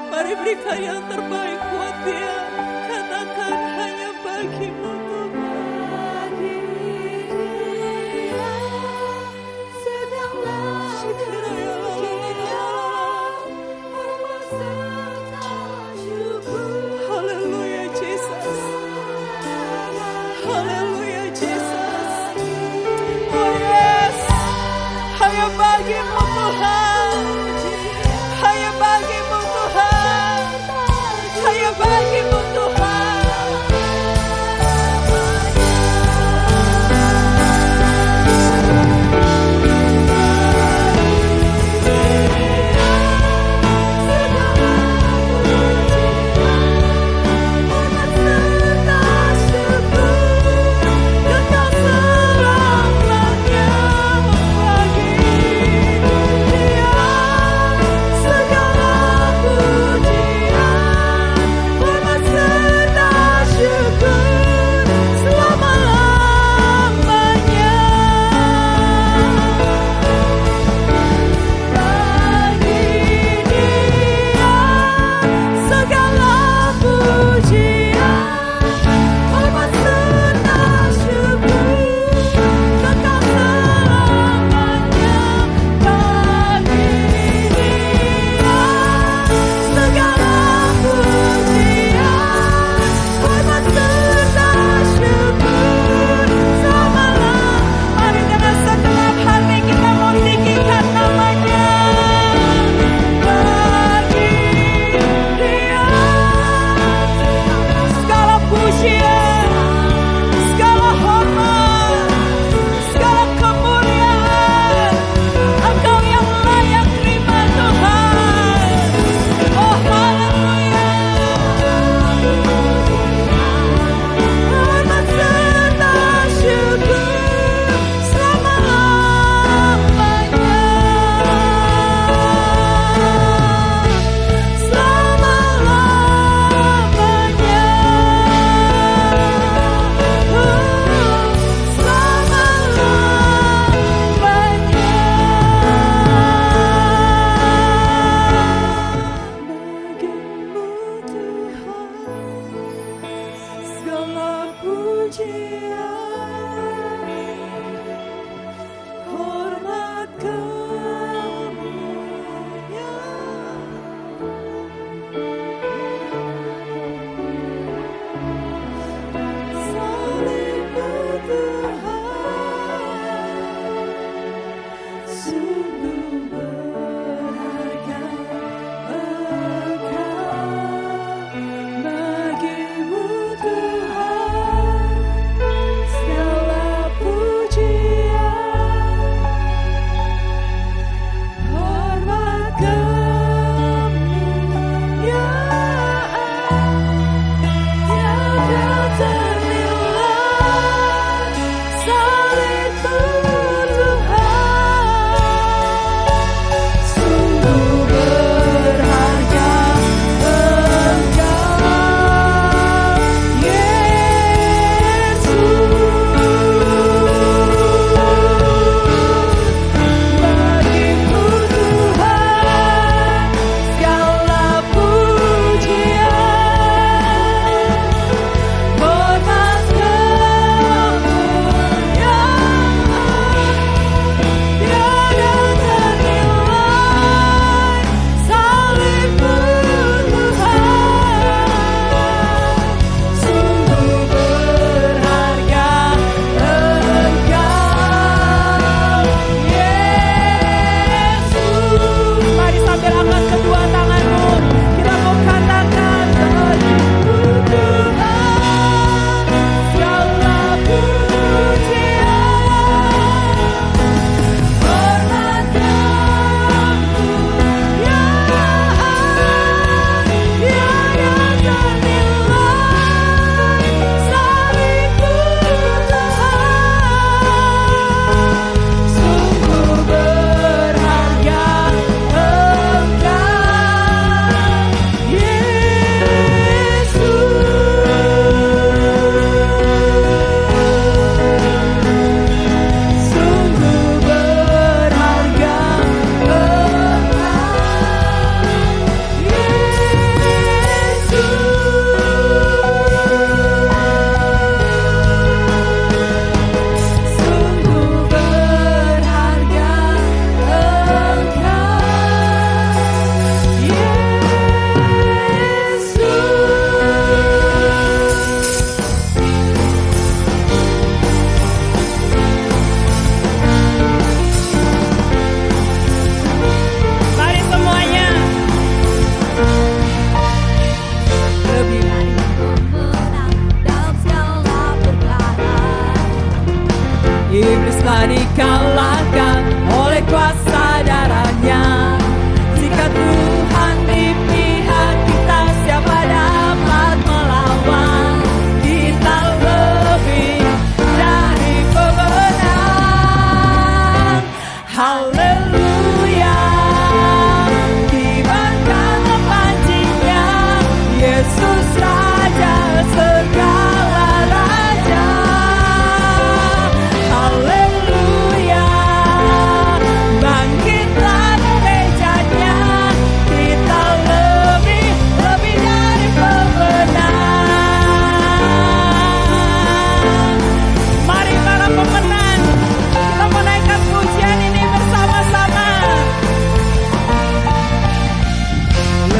Mari berikan yang terbaik buat dia. Katakan hanya bagimu Tuhan. Haleluya Jesus. Haleluya Jesus. Oh yes. Hanya bagimu Tuhan. Hanya bagimu Tuhan.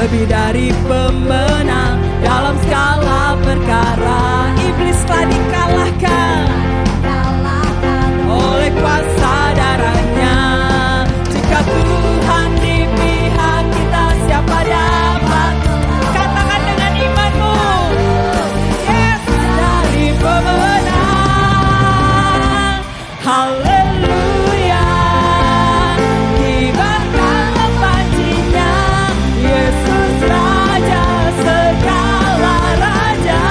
lebih dari pemenang dalam segala perkara. Iblis telah dikalahkan oleh kuasa darahnya. Jika Tuhan di pihak kita, siapa dapat? Katakan dengan imanmu, yes, dari pemenang. Haleluya, kibarkanlah pancinya, Yesus Raja segala raja.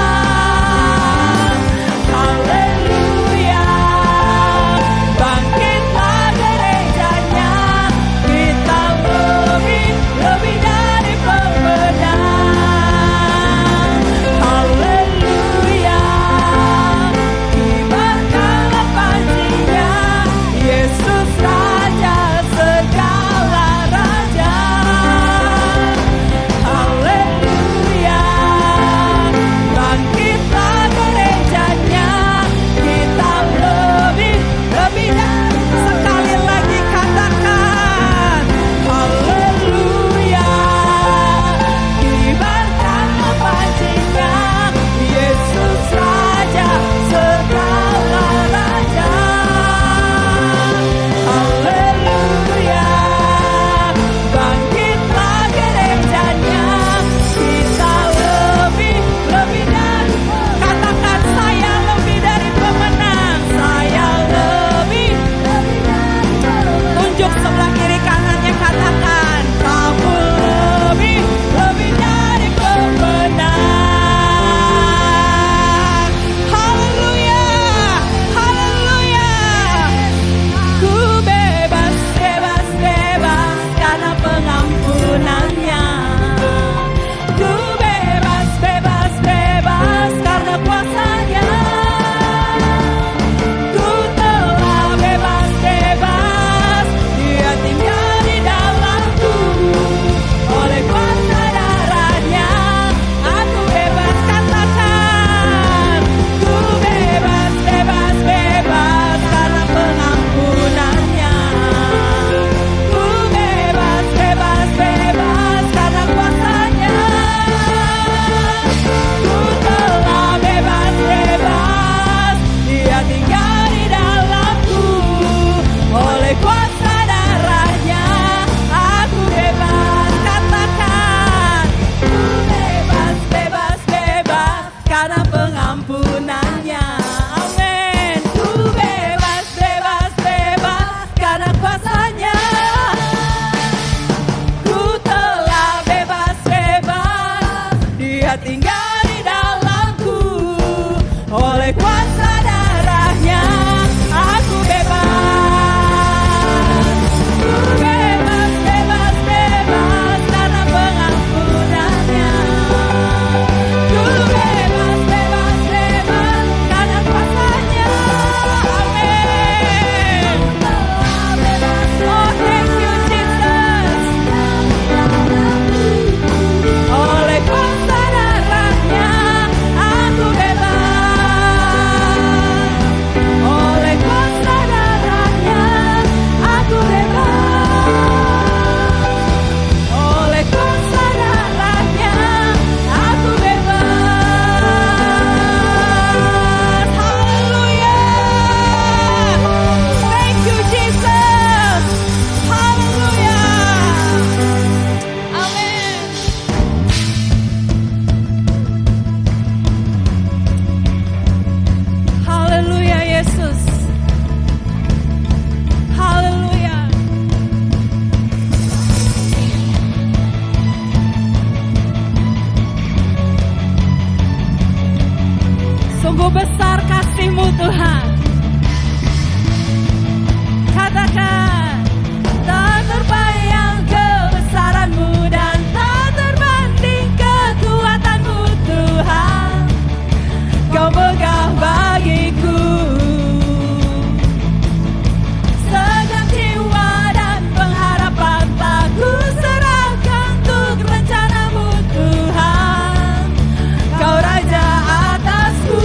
Haleluya, bangkitlah gerejanya, kita lebih dari pemenang. Haleluya, kibarkanlah pancinya, Yesus Raja segala raja. Haleluya, bangkitlah gerejanya, kita lebih dari. Sekali lagi katakan, haleluya, kibarkanlah pancinya, Yesus Raja segala raja. Haleluya, bangkitlah gerejanya, kita lebih dari. Katakan, saya lebih dari pemenang, saya lebih. Tunjuk sebelah kiri kanannya, katakan, kamu lebih dari pemenang. Haleluya, haleluya. Ku bebas, bebas, bebas karena pengampunannya. Ku bebas, bebas, bebas karena kuasanya. Ku telah bebas, bebas, Dia tinggal di dalamku. Oleh kuasa darahnya, aku bebas. Katakan, ku bebas, bebas, bebas karena pengampunannya. Ku bebas, bebas, bebas karena kuasanya. Ku telah bebas, bebas, Dia tinggal di dalamku. Oleh kuasa darahnya, aku bebas. Katakan, ku bebas, bebas, bebas karena pengampunannya. Amin. Ku bebas, bebas, bebas karena kuasanya. Ku telah bebas, bebas, Dia tinggal di dalamku. Oleh kuasa darahnya, aku bebas. Ku bebas, bebas, bebas karena pengampunannya. Ku bebas, bebas, bebas karena kuasanya. Amin. Oh, thank you Jesus. Oleh kuasa darahnya, aku bebas. Oleh kuasa darahnya, aku bebas. Oleh kuasa darahnya, aku bebas. Haleluya. Thank you Jesus. Haleluya. Amin. Haleluya Yesus. Haleluya. Sungguh besar kasih-Mu Tuhan. Katakan, tak terbayang kebesaran-Mu dan tak terbanding kekuatan-Mu Tuhan. Kau megah bagiku segenap jiwa dan pengharapan, tak ku serahkan untuk rencana-Mu Tuhan. Kau Raja atasku.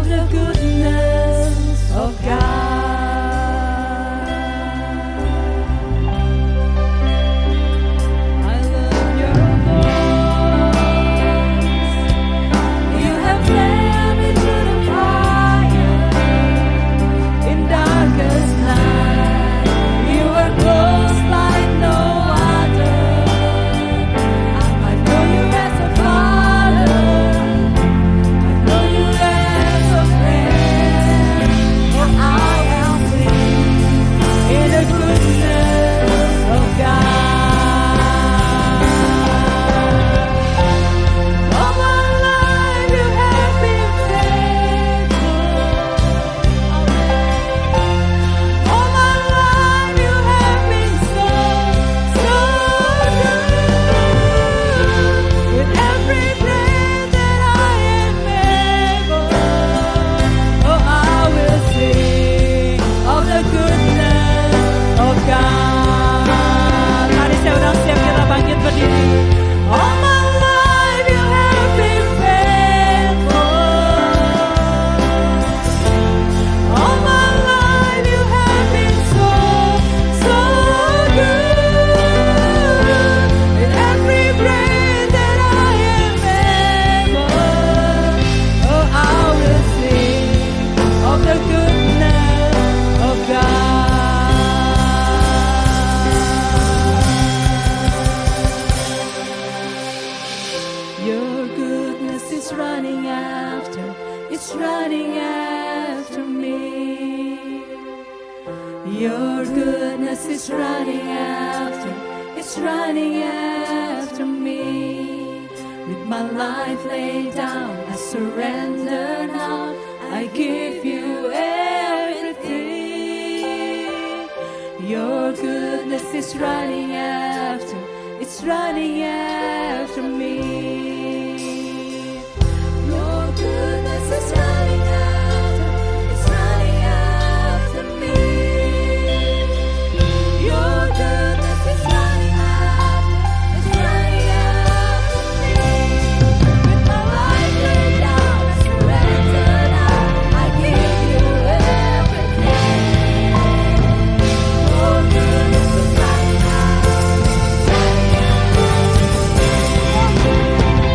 of the goodness of God. I love your voice. You have led me to the fire in darkest night. You were close like no other. I know you as a father. I know you as a friend. For I will sing in the goodness of God. All my life you have been faithful. All my life you have been so, so good. With every breath that I am able, oh, I will sing of the goodness of God. Mari saya undang siap kita bangkit berdiri. All my life you have been faithful. All my life you have been so, so good. With every breath that I am able, oh, I will sing of the goodness of God. Your goodness is running after, it's running after me. Your goodness is running after, it's running after me. With my life laid down, I surrender now. I give you everything. Your goodness is running after, it's running after me. Your goodness is running after, it's running after me. Your goodness is running after, it's running after me. With my life laid down, I surrender now. I give you everything. Your goodness is running after, it's running after me.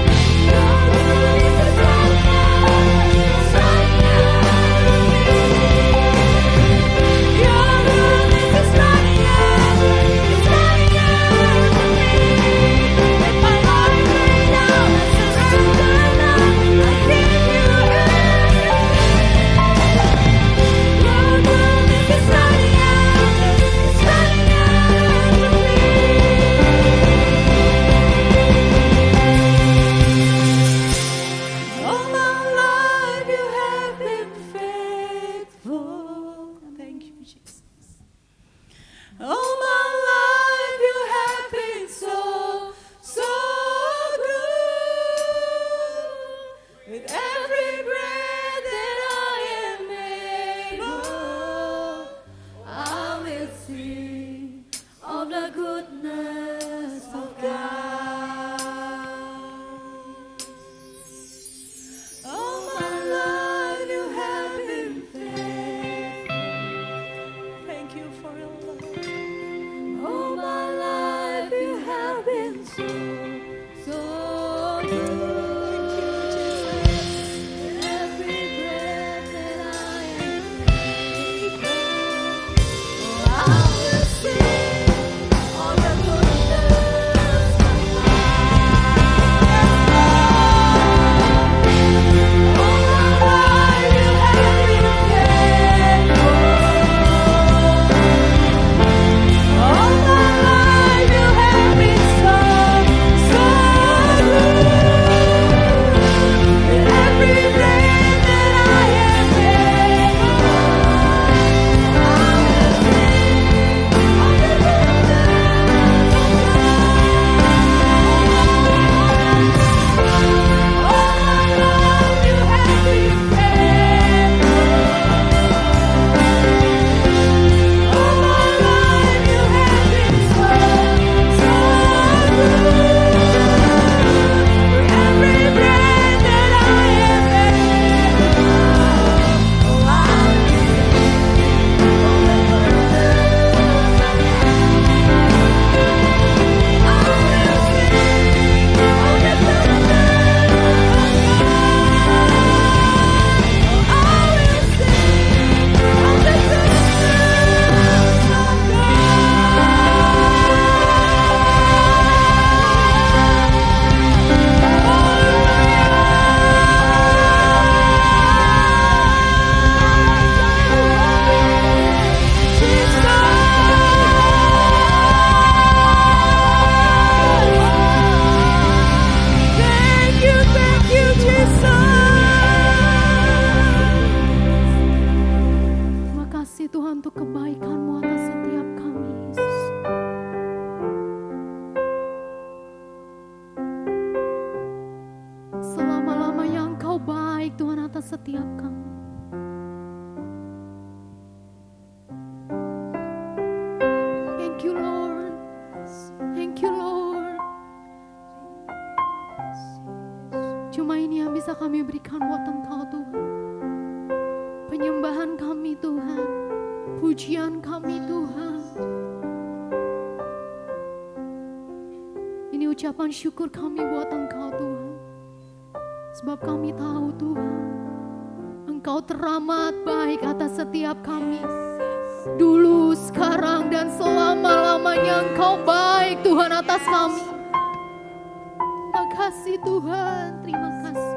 bisa kami berikan buat Engkau Tuhan. Penyembahan kami Tuhan, pujian kami Tuhan. Ini ucapan syukur kami buat Engkau Tuhan. Sebab kami tahu Tuhan, Engkau teramat baik atas setiap kami. Dulu, sekarang, dan selama-lamanya Engkau baik Tuhan atas kami. Terima kasih Tuhan, terima kasih.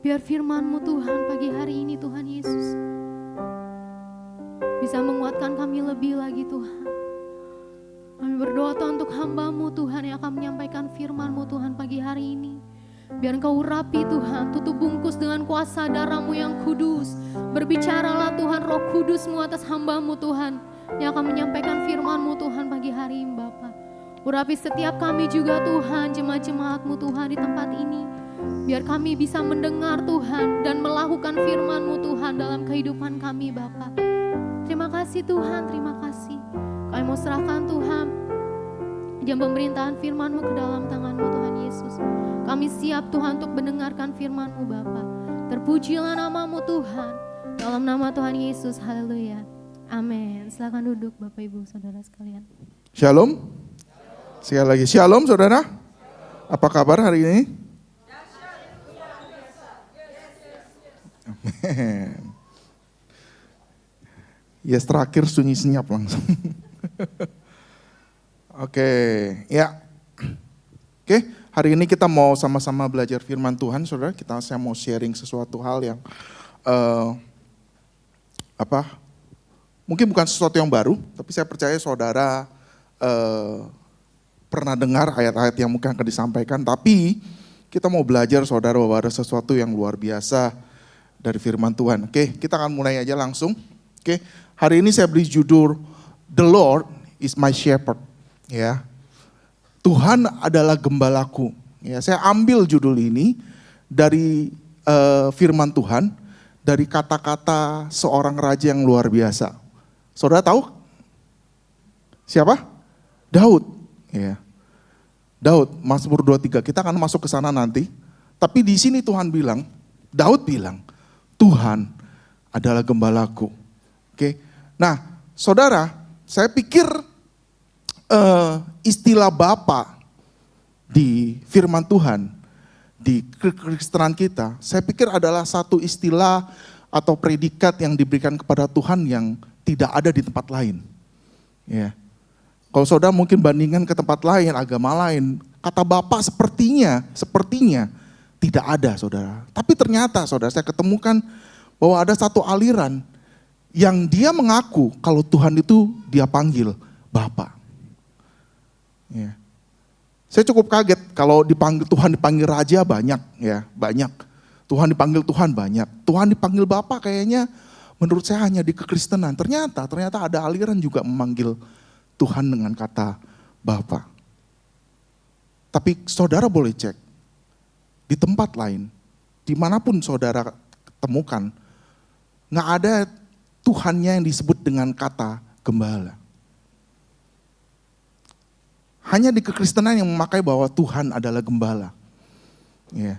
Biar firman-Mu Tuhan pagi hari ini Tuhan Yesus bisa menguatkan kami lebih lagi Tuhan. Kami berdoa Tuhan untuk hamba-Mu Tuhan yang akan menyampaikan firman-Mu Tuhan pagi hari ini. Biar Engkau urapi Tuhan, tutup bungkus dengan kuasa darah-Mu yang kudus. Berbicaralah Tuhan Roh Kudus-Mu atas hamba-Mu Tuhan yang akan menyampaikan firman-Mu Tuhan pagi hari ini Bapa. Urapi setiap kami juga Tuhan, jemaat-jemaat-Mu Tuhan di tempat ini. Biar kami bisa mendengar Tuhan dan melakukan firman-Mu Tuhan dalam kehidupan kami Bapa. Terima kasih Tuhan, terima kasih. Kami mau serahkan Tuhan jam pemerintahan firman-Mu ke dalam tangan-Mu Tuhan Yesus. Kami siap Tuhan untuk mendengarkan firman-Mu Bapa. Terpujilah nama-Mu Tuhan. Dalam nama Tuhan Yesus, haleluya. Amin. Silakan duduk Bapak Ibu Saudara sekalian. Shalom. Sekali lagi shalom saudara. Apa kabar hari ini? Amin. Yes, terakhir sunyi senyap langsung. Oke, ya. Oke, hari ini kita mau sama-sama belajar firman Tuhan, saudara. Saya mau sharing sesuatu hal yang mungkin bukan sesuatu yang baru, tapi saya percaya saudara pernah dengar ayat-ayat yang mungkin akan disampaikan. Tapi kita mau belajar saudara bahwa ada sesuatu yang luar biasa dari firman Tuhan. Oke, kita akan mulai aja langsung. Oke, hari ini saya beri judul The Lord is my shepherd. Ya, Tuhan adalah gembalaku. Ya, saya ambil judul ini dari firman Tuhan, dari kata-kata seorang raja yang luar biasa. Saudara tahu siapa? Daud. Ya, Daud, Mazmur 23. Kita akan masuk ke sana nanti. Tapi di sini Tuhan bilang, Daud bilang, Tuhan adalah gembalaku. Oke. Nah, saudara, saya pikir istilah Bapa di firman Tuhan, di kekristenan kita, saya pikir adalah satu istilah atau predikat yang diberikan kepada Tuhan yang tidak ada di tempat lain. Ya. Kalau saudara mungkin bandingkan ke tempat lain, agama lain, kata Bapa sepertinya tidak ada saudara. Tapi ternyata saudara saya ketemukan bahwa ada satu aliran yang dia mengaku kalau Tuhan itu dia panggil Bapa. Ya. Saya cukup kaget kalau Tuhan dipanggil raja banyak ya, banyak. Tuhan dipanggil Tuhan banyak. Tuhan dipanggil Bapa kayaknya menurut saya hanya di kekristenan. Ternyata ada aliran juga memanggil Tuhan dengan kata Bapa. Tapi saudara boleh cek di tempat lain, dimanapun saudara temukan, nggak ada Tuhannya yang disebut dengan kata gembala. Hanya di kekristenan yang memakai bahwa Tuhan adalah gembala. Ya.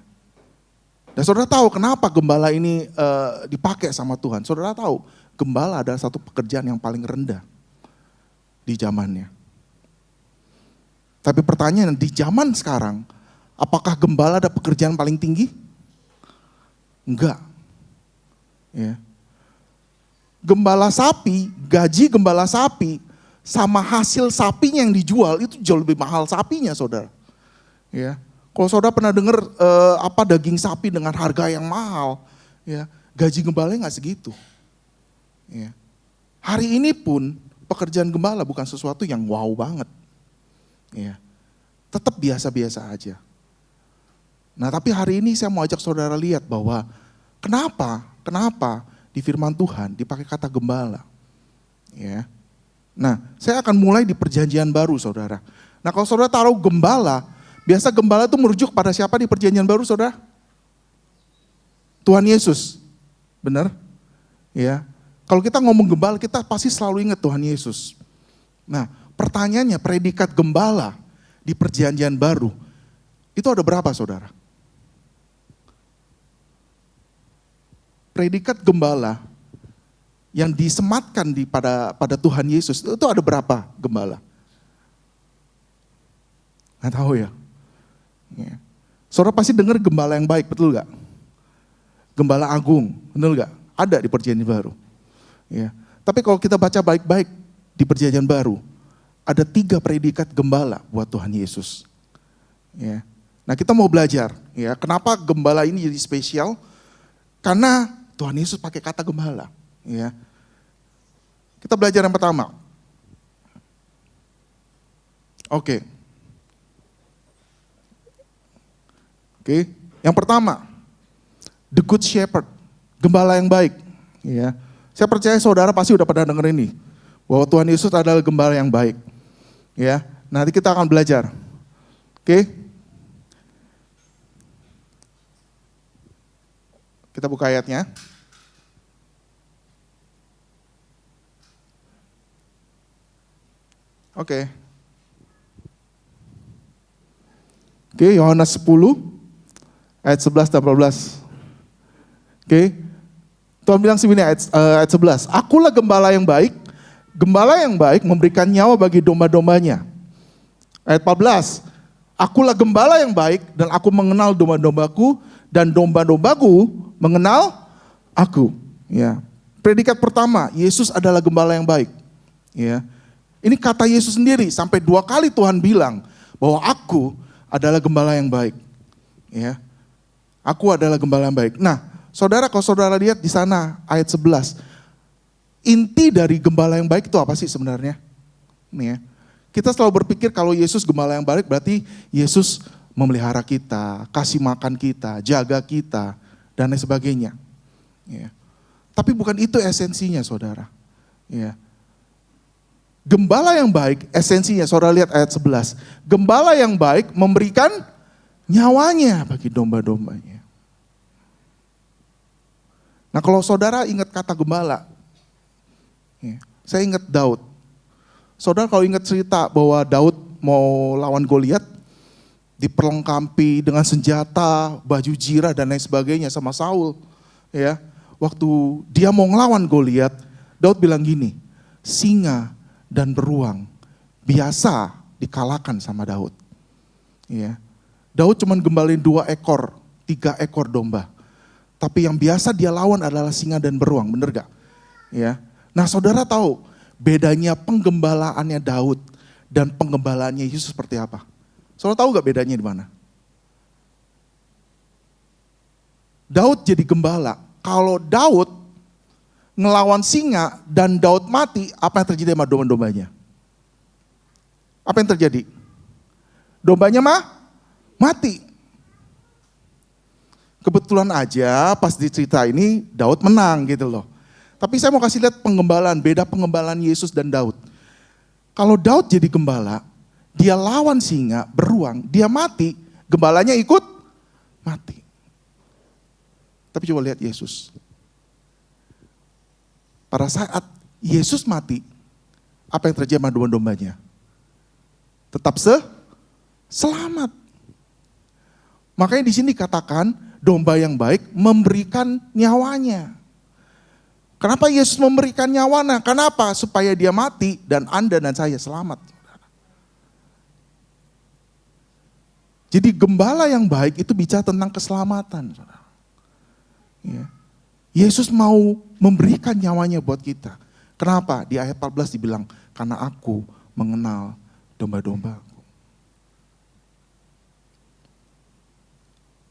Dan saudara tahu kenapa gembala ini dipakai sama Tuhan. Saudara tahu gembala adalah satu pekerjaan yang paling rendah di zamannya. Tapi pertanyaan di zaman sekarang, apakah gembala ada pekerjaan paling tinggi? Enggak. Ya. Gembala sapi, gaji gembala sapi sama hasil sapinya yang dijual itu jauh lebih mahal sapinya saudara. Ya. Kalau saudara pernah dengar daging sapi dengan harga yang mahal, ya, gaji gembalanya nggak segitu. Ya. Hari ini pun pekerjaan gembala bukan sesuatu yang wow banget. Ya. Tetap biasa-biasa aja. Nah tapi hari ini saya mau ajak saudara lihat bahwa kenapa di firman Tuhan dipakai kata gembala. Ya. Nah saya akan mulai di perjanjian baru saudara. Nah kalau saudara taruh gembala, biasa gembala itu merujuk pada siapa di perjanjian baru saudara? Tuhan Yesus, benar? Ya. Kalau kita ngomong gembala, kita pasti selalu ingat Tuhan Yesus. Nah, pertanyaannya predikat gembala di perjanjian baru, itu ada berapa saudara? Predikat gembala yang disematkan pada Tuhan Yesus, itu ada berapa gembala? Nggak tahu ya. Saudara pasti dengar gembala yang baik, betul gak? Gembala agung, betul gak? Ada di perjanjian baru. Ya. Tapi kalau kita baca baik-baik di perjanjian baru, ada 3 predikat gembala buat Tuhan Yesus. Ya. Nah kita mau belajar, ya, kenapa gembala ini jadi spesial? Karena Tuhan Yesus pakai kata gembala. Ya. Kita belajar yang pertama. Oke, yang pertama, the good shepherd, gembala yang baik. Ya. Saya percaya saudara pasti udah pernah dengar ini, bahwa Tuhan Yesus adalah gembala yang baik. Ya, nanti kita akan belajar. Kita buka ayatnya. Yohanes 10 ayat 11 dan 14. Tuhan bilang segini ayat 11. Akulah gembala yang baik. Gembala yang baik memberikan nyawa bagi domba-dombanya. Ayat 14. Akulah gembala yang baik dan aku mengenal domba-dombaku dan domba-dombaku mengenal aku. Ya. Predikat pertama, Yesus adalah gembala yang baik. Ya. Ini kata Yesus sendiri, sampai 2 kali Tuhan bilang bahwa aku adalah gembala yang baik. Ya. Aku adalah gembala yang baik. Nah, saudara, kalau saudara lihat di sana ayat 11, inti dari gembala yang baik itu apa sih sebenarnya? Nih ya. Kita selalu berpikir kalau Yesus gembala yang baik berarti Yesus memelihara kita, kasih makan kita, jaga kita, dan lain sebagainya. Ya. Tapi bukan itu esensinya saudara. Ya. Gembala yang baik esensinya, saudara lihat ayat 11. Gembala yang baik memberikan nyawanya bagi domba-dombanya. Nah kalau saudara ingat kata gembala, ya, saya ingat Daud. Saudara kalau ingat cerita bahwa Daud mau lawan Goliat, diperlengkapi dengan senjata, baju jirah dan lain sebagainya sama Saul. Ya, waktu dia mau ngelawan Goliat, Daud bilang gini, singa dan beruang biasa dikalahkan sama Daud. Ya, Daud cuma gembalin 2 ekor, 3 ekor domba. Tapi yang biasa dia lawan adalah singa dan beruang, bener gak? Ya. Nah saudara tahu bedanya penggembalaannya Daud dan penggembalaannya Yesus seperti apa? Saudara tahu gak bedanya di mana? Daud jadi gembala. Kalau Daud ngelawan singa dan Daud mati, apa yang terjadi sama domba-dombanya? Apa yang terjadi? Dombanya mati. Kebetulan aja pas dicerita ini Daud menang gitu loh. Tapi saya mau kasih lihat penggembalaan, beda penggembalaan Yesus dan Daud. Kalau Daud jadi gembala, dia lawan singa, beruang, dia mati, gembalanya ikut mati. Tapi coba lihat Yesus. Pada saat Yesus mati, apa yang terjadi sama domba-dombanya? Tetap selamat. Makanya di sini dikatakan domba yang baik memberikan nyawanya. Kenapa Yesus memberikan nyawanya? Kenapa? Supaya dia mati dan Anda dan saya selamat. Jadi gembala yang baik itu bicara tentang keselamatan. Ya. Yesus mau memberikan nyawanya buat kita. Kenapa? Di ayat 14 dibilang, karena aku mengenal domba-dombaku.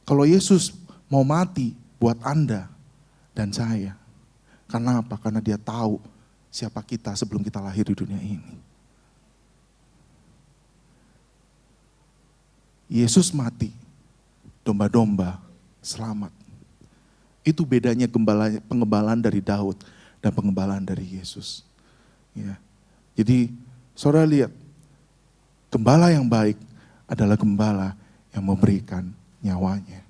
Kalau Yesus mau mati buat Anda dan saya, karena apa? Karena dia tahu siapa kita sebelum kita lahir di dunia ini. Yesus mati, domba-domba selamat. Itu bedanya pengembalaan dari Daud dan pengembalaan dari Yesus. Ya. Jadi saudara lihat, gembala yang baik adalah gembala yang memberikan nyawanya.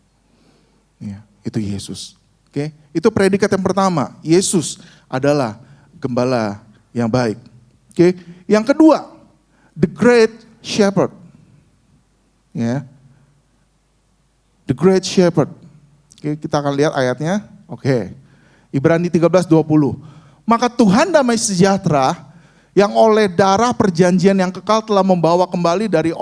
Ya, itu Yesus. Oke, itu predikat yang pertama. Yesus adalah gembala yang baik. Oke, yang kedua, the great shepherd. Ya. The Great Shepherd. Oke, kita akan lihat ayatnya. Oke. Ibrani 13:20. Maka Tuhan damai sejahtera yang oleh darah perjanjian yang kekal telah membawa kembali dari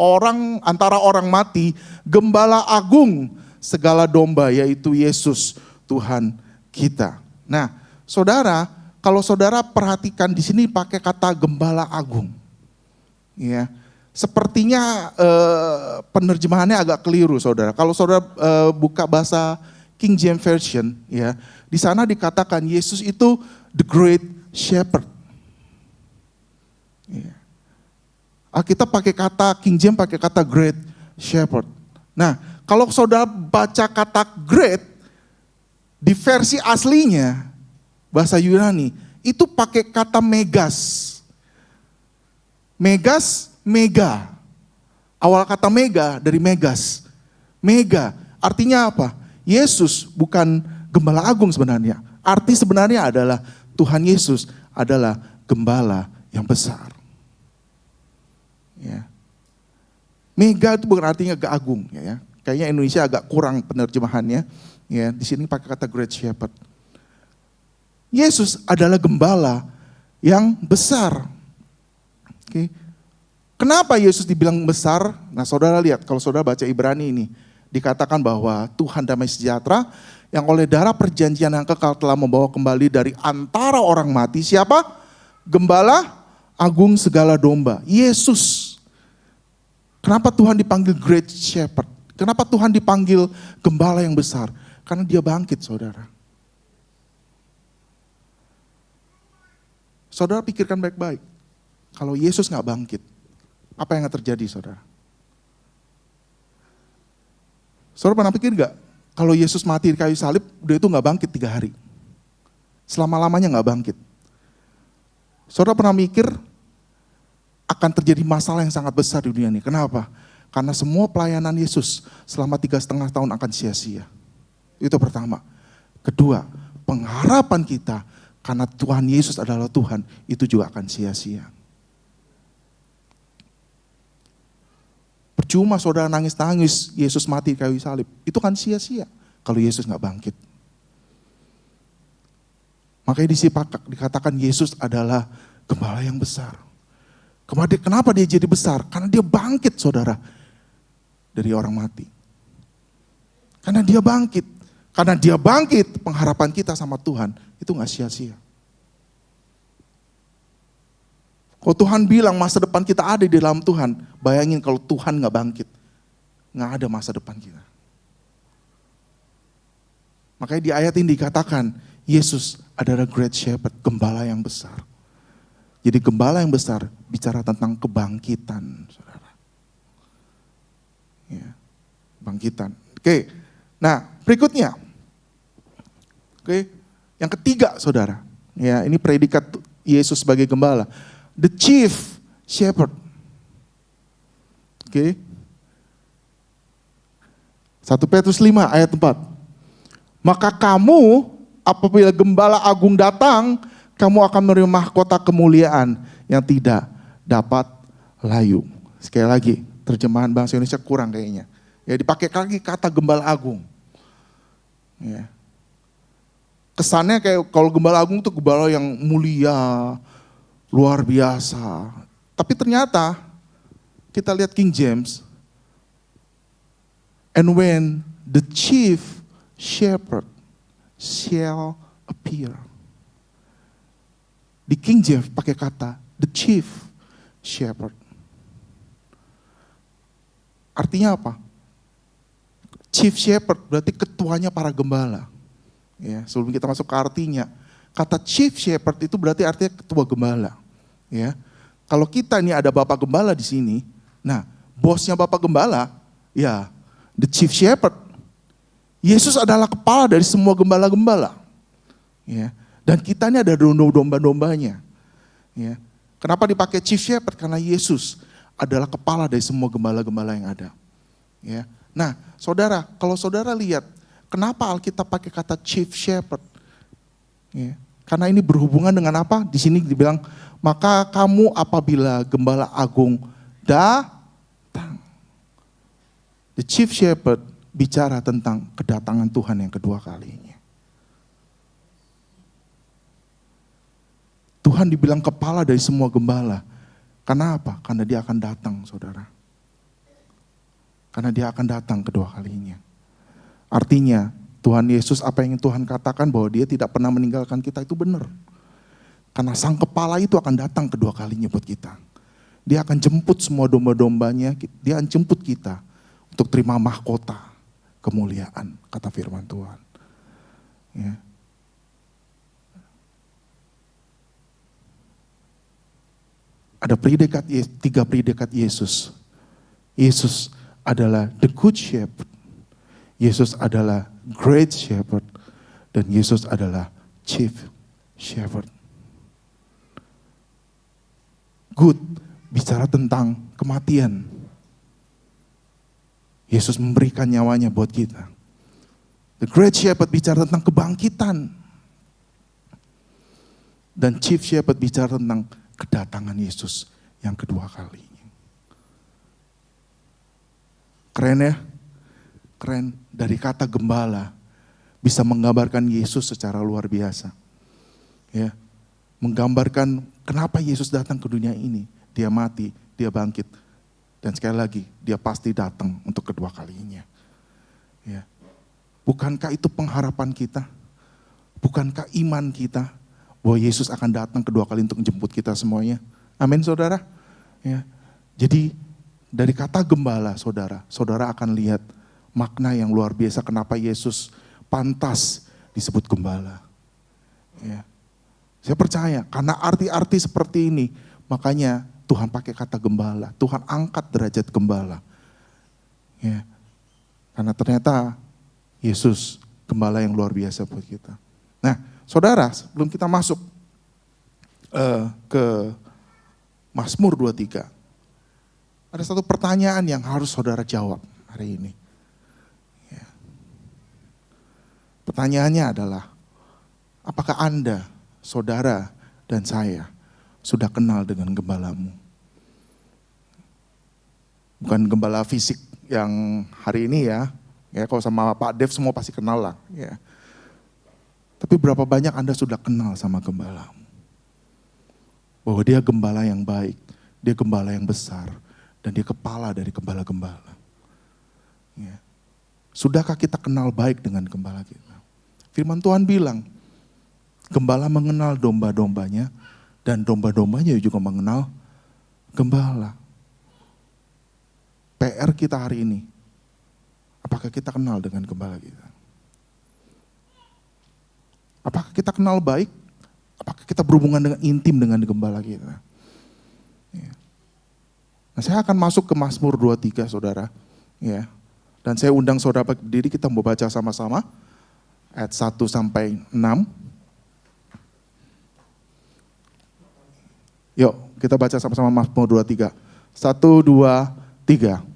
antara orang mati gembala agung segala domba, yaitu Yesus Tuhan kita. Nah, saudara, kalau saudara perhatikan di sini pakai kata gembala agung. Ya. Sepertinya penerjemahannya agak keliru, saudara. Kalau saudara buka bahasa King James Version, ya, di sana dikatakan Yesus itu the Great Shepherd. Ya. Kita pakai kata King James pakai kata Great Shepherd. Nah, kalau saudara baca kata Great di versi aslinya bahasa Yunani itu pakai kata Megas. Mega. Awal kata mega dari megas. Mega artinya apa? Yesus bukan gembala agung sebenarnya. Arti sebenarnya adalah Tuhan Yesus adalah gembala yang besar. Ya. Mega itu bukan artinya gak agung, ya. Kayaknya Indonesia agak kurang penerjemahannya. Ya, di sini pakai kata Great Shepherd. Yesus adalah gembala yang besar. Oke. Kenapa Yesus dibilang besar? Nah, saudara lihat, kalau saudara baca Ibrani ini, dikatakan bahwa Tuhan damai sejahtera yang oleh darah perjanjian yang kekal telah membawa kembali dari antara orang mati. Siapa? Gembala agung segala domba. Yesus. Kenapa Tuhan dipanggil Great Shepherd? Kenapa Tuhan dipanggil gembala yang besar? Karena dia bangkit, saudara. Saudara pikirkan baik-baik. Kalau Yesus gak bangkit, apa yang akan terjadi, saudara? Saudara pernah pikir gak? Kalau Yesus mati di kayu salib, udah itu gak bangkit 3 hari. Selama-lamanya gak bangkit. Saudara pernah mikir akan terjadi masalah yang sangat besar di dunia ini. Kenapa? Karena semua pelayanan Yesus selama 3,5 tahun akan sia-sia. Itu pertama. Kedua, pengharapan kita karena Tuhan Yesus adalah Tuhan, itu juga akan sia-sia. Percuma saudara nangis-nangis Yesus mati di kayu salib. Itu kan sia-sia kalau Yesus gak bangkit. Makanya dikatakan Yesus adalah gembala yang besar. Kenapa dia jadi besar? Karena dia bangkit, saudara, dari orang mati. Karena dia bangkit. Karena dia bangkit, pengharapan kita sama Tuhan itu gak sia-sia. Kalau Tuhan bilang masa depan kita ada di dalam Tuhan, bayangin kalau Tuhan gak bangkit, gak ada masa depan kita. Makanya di ayat ini dikatakan, Yesus adalah Great Shepherd, gembala yang besar. Jadi gembala yang besar bicara tentang kebangkitan, saudara. Ya, bangkitan. Oke, nah berikutnya. Oke, yang ketiga, saudara. Ya, ini predikat Yesus sebagai gembala. The chief shepherd. Oke. 1 Petrus 5 ayat 4. Maka kamu apabila gembala agung datang, kamu akan menerima mahkota kemuliaan yang tidak dapat layu. Sekali lagi, terjemahan bahasa Indonesia kurang kayaknya. Ya, dipakai lagi kata gembala agung. Ya. Kesannya kayak kalau gembala agung itu gembala yang mulia, luar biasa. Tapi ternyata kita lihat King James. And when the chief shepherd shall appear. Di King James pakai kata the chief shepherd. Artinya apa? Chief shepherd berarti ketuanya para gembala. Ya, sebelum kita masuk ke artinya, kata chief shepherd itu berarti artinya ketua gembala. Ya, kalau kita ini ada bapak gembala di sini, nah bosnya bapak gembala, ya the chief shepherd. Yesus adalah kepala dari semua gembala-gembala. Ya, dan kita ini ada domba-dombanya. Ya, kenapa dipakai chief shepherd? Karena Yesus adalah kepala dari semua gembala-gembala yang ada. Ya, nah saudara, kalau saudara lihat, kenapa Alkitab pakai kata chief shepherd? Ya, karena ini berhubungan dengan apa? Di sini dibilang, maka kamu apabila gembala agung datang. The chief shepherd bicara tentang kedatangan Tuhan yang kedua kalinya. Tuhan dibilang kepala dari semua gembala. Karena apa? Karena dia akan datang, saudara. Karena dia akan datang kedua kalinya. Artinya, Tuhan Yesus, apa yang Tuhan katakan bahwa dia tidak pernah meninggalkan kita itu benar. Karena sang kepala itu akan datang kedua kalinya buat kita. Dia akan jemput semua domba-dombanya, dia akan jemput kita untuk terima mahkota kemuliaan, kata firman Tuhan. Ya. Ada tiga predikat Yesus. Yesus adalah the good shepherd. Yesus adalah great shepherd. Dan Yesus adalah chief shepherd. Good bicara tentang kematian. Yesus memberikan nyawanya buat kita. The great shepherd bicara tentang kebangkitan. Dan chief shepherd bicara tentang kedatangan Yesus yang kedua kalinya. Keren ya? Keren. Dari kata gembala bisa menggambarkan Yesus secara luar biasa. Ya. Menggambarkan kenapa Yesus datang ke dunia ini. Dia mati, dia bangkit. Dan sekali lagi, dia pasti datang untuk kedua kalinya. Ya. Bukankah itu pengharapan kita? Bukankah iman kita? Bahwa Yesus akan datang kedua kali untuk menjemput kita semuanya. Amin, saudara. Ya. Jadi dari kata gembala, saudara akan lihat makna yang luar biasa kenapa Yesus pantas disebut gembala. Ya. Saya percaya karena arti-arti seperti ini, makanya Tuhan pakai kata gembala. Tuhan angkat derajat gembala. Ya. Karena ternyata Yesus gembala yang luar biasa buat kita. Nah, saudara, sebelum kita masuk ke Mazmur 23, ada satu pertanyaan yang harus saudara jawab hari ini. Ya. Pertanyaannya adalah, apakah Anda, saudara, dan saya sudah kenal dengan gembalamu? Bukan gembala fisik yang hari ini ya. Ya, kalau sama Pak Dev semua pasti kenal lah. Ya. Tapi berapa banyak Anda sudah kenal sama gembalamu? Bahwa dia gembala yang baik, dia gembala yang besar, dan dia kepala dari gembala-gembala. Ya. Sudahkah kita kenal baik dengan gembala kita? Firman Tuhan bilang, gembala mengenal domba-dombanya, dan domba-dombanya juga mengenal gembala. PR kita hari ini, apakah kita kenal dengan gembala kita? Apakah kita kenal baik? Apakah kita berhubungan dengan intim dengan gembala kita? Ya. Nah, saya akan masuk ke Mazmur 23, saudara. Ya. Dan saya undang saudara berdiri, kita mau baca sama-sama. Ayat 1 sampai 6. Yuk, kita baca sama-sama Mazmur 23. 1, 2, 3.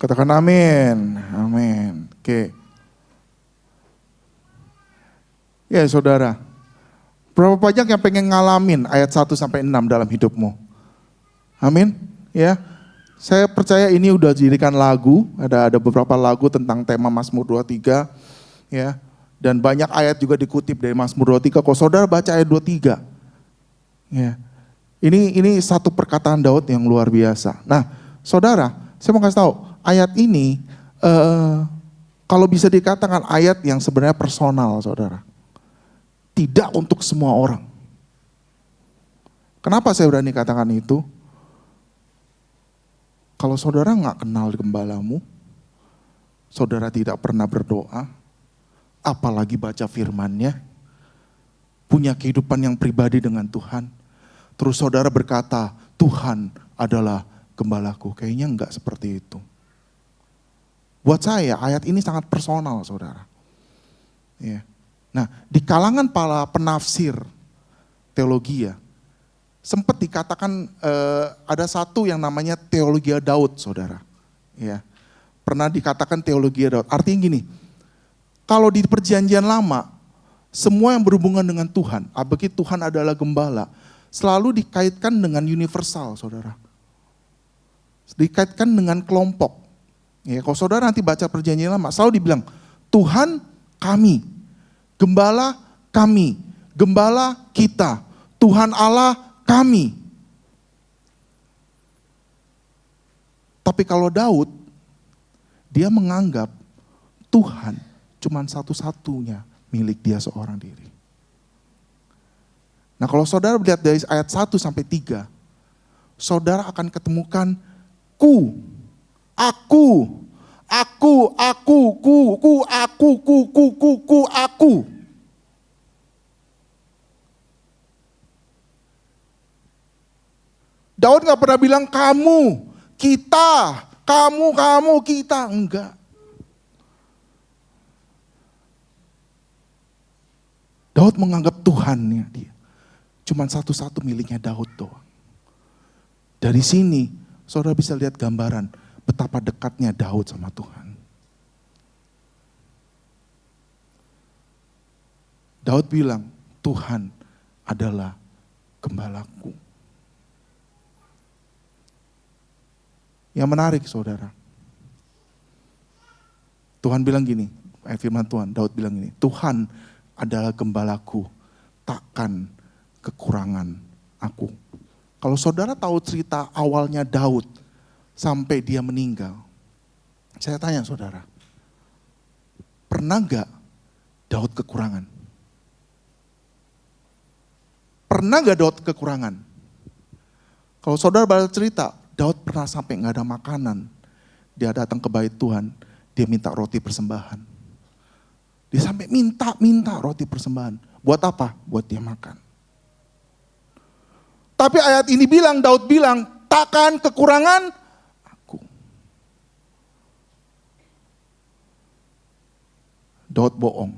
Katakan amin. Amin. Oke. Ya saudara, berapa banyak yang pengen ngalamin ayat 1 sampai 6 dalam hidupmu? Amin. Ya. Saya percaya ini udah dijadikan lagu, ada beberapa lagu tentang tema Mazmur 23, ya. Dan banyak ayat juga dikutip dari Mazmur 23. Kalau saudara baca ayat 23, ya. Ini satu perkataan Daud yang luar biasa. Nah, saudara, saya mau kasih tahu, ayat ini kalau bisa dikatakan ayat yang sebenarnya personal, saudara. Tidak untuk semua orang. Kenapa saya berani katakan itu? Kalau saudara nggak kenal gembalamu, saudara tidak pernah berdoa, apalagi baca firman-Nya, punya kehidupan yang pribadi dengan Tuhan, terus saudara berkata, Tuhan adalah gembalaku. Kayaknya enggak seperti itu. Buat saya, ayat ini sangat personal, saudara. Ya. Nah, di kalangan para penafsir teologi ya, sempat dikatakan ada satu yang namanya teologi Daud, saudara. Ya, pernah dikatakan teologi Daud. Artinya gini, kalau di perjanjian lama, semua yang berhubungan dengan Tuhan, apalagi Tuhan adalah gembala, selalu dikaitkan dengan universal, saudara. Dikaitkan dengan kelompok. Ya, kalau saudara nanti baca perjanjian lama, selalu dibilang, Tuhan kami, gembala kami, gembala kita, Tuhan Allah kami. Tapi kalau Daud, dia menganggap Tuhan cuma satu-satunya milik dia seorang diri. Nah, kalau saudara lihat dari ayat 1 sampai 3, saudara akan ketemukan aku. Daud gak pernah bilang kamu, kita, kamu, kita. Enggak. Daud menganggap Tuhannya dia. Cuman satu-satu miliknya Daud doang. Dari sini, saudara bisa lihat gambaran betapa dekatnya Daud sama Tuhan. Daud bilang, Tuhan adalah gembalaku. Yang menarik, saudara. Tuhan bilang gini, firman Tuhan, Daud bilang gini, Tuhan adalah gembalaku, takkan kekurangan aku. Kalau saudara tahu cerita awalnya Daud sampai dia meninggal, saya tanya saudara, pernah gak Daud kekurangan? Pernah gak Daud kekurangan? Kalau saudara baca cerita, Daud pernah sampai gak ada makanan. Dia datang ke bait Tuhan, dia minta roti persembahan. Dia sampai minta roti persembahan. Buat apa? Buat dia makan. Tapi ayat ini bilang, Daud bilang, takkan kekurangan aku. Daud bohong.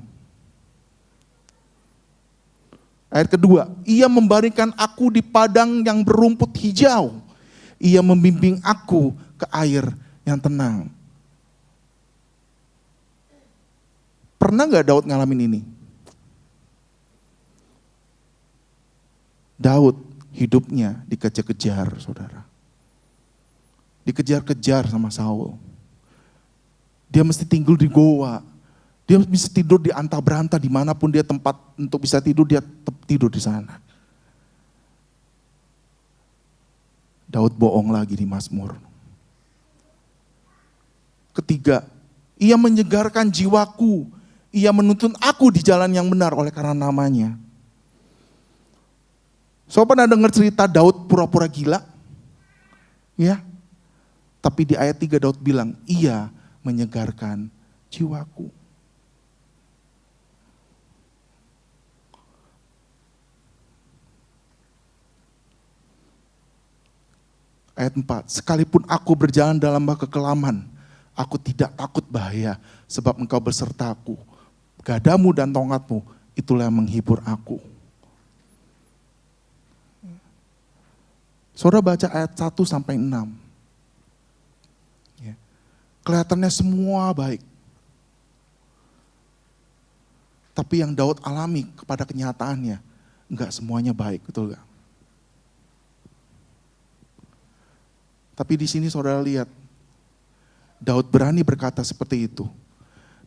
Ayat kedua, ia membaringkan aku di padang yang berumput hijau. Ia membimbing aku ke air yang tenang. Pernah gak Daud ngalamin ini? Daud hidupnya dikejar-kejar, saudara. Dikejar-kejar sama Saul. Dia mesti tinggal di goa. Dia mesti tidur di antah berantah dimanapun dia tempat untuk bisa tidur, dia tidur di sana. Daud bohong lagi di Mazmur. Ketiga, ia menyegarkan jiwaku. Ia menuntun aku di jalan yang benar oleh karena namanya. So pernah dengar cerita Daud pura-pura gila? Ya. Tapi di ayat 3 Daud bilang, ia menyegarkan jiwaku. Ayat 4, sekalipun aku berjalan dalam kekelaman, aku tidak takut bahaya, sebab engkau bersertaku. Gadamu dan tongkatmu, itulah yang menghibur aku. Saudara baca ayat 1 sampai 6. Ya. Kelihatannya semua baik. Tapi yang Daud alami kepada kenyataannya, enggak semuanya baik, betul gak? Tapi di sini saudara lihat, Daud berani berkata seperti itu.